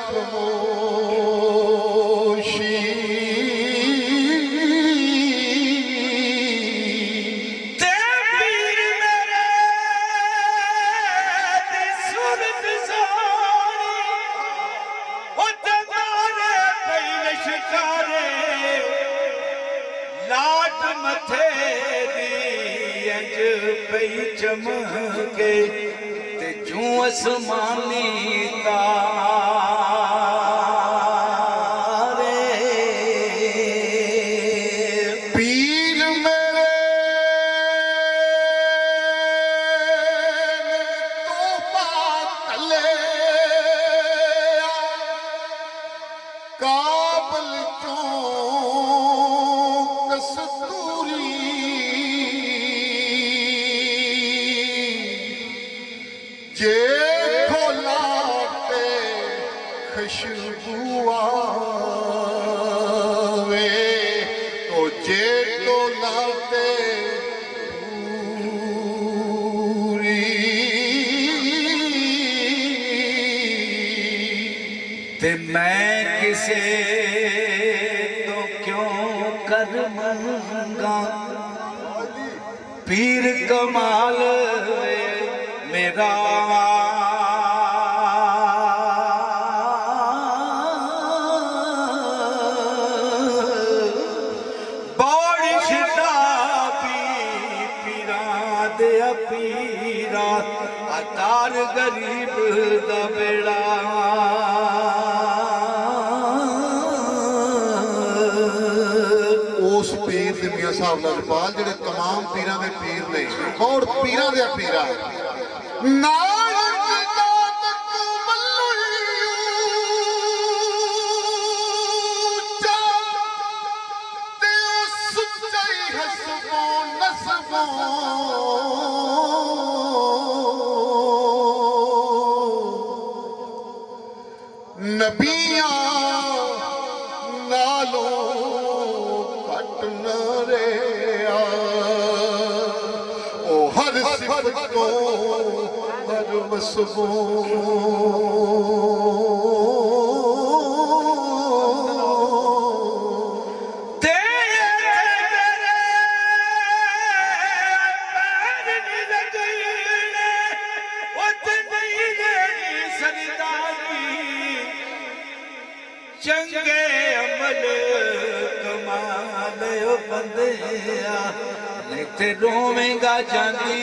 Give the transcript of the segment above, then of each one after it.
खामोशी ते पीर मेरे दी सूरत सोनी ओ जगारे पहले शिकारे लाट मथे दी अंज पई चमके ते जूं आसमानी तारे पीर मेरे तोहफा तले काबल चों कस्तूरी जे खोलाते खुशबू आवे तो जे खोलाते पूरी ते मैं किसे तो क्यों कर मंगा पीर कमाल मेरा बड़ी शिताबी पीरा दे पीरा अतार गरीब दा बेड़ा उस पीर दे मियां साहब लजपाल जेड़े तमाम पीरां दे पीर ने और पीरां दे पीरा नबियां नालों घट न रहा ओ हर सिफत तो हर वसबो चंगे अमल कमाल बंदिया नहीं ते रोवेंगा जानी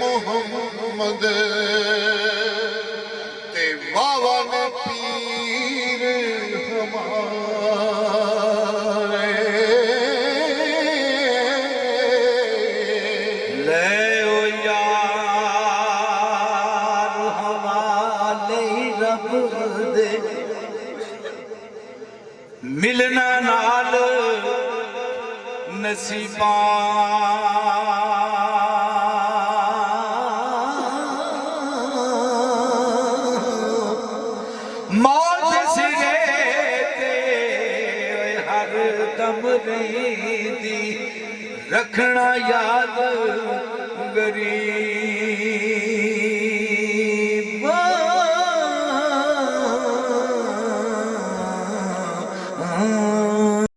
मोहम्मद ते बाबा ने पीर हमारे ले ओ यार हवाले रब दे मिलना नाल नसीबा मौत सिरे ते हर दम रही रखना याद गरीब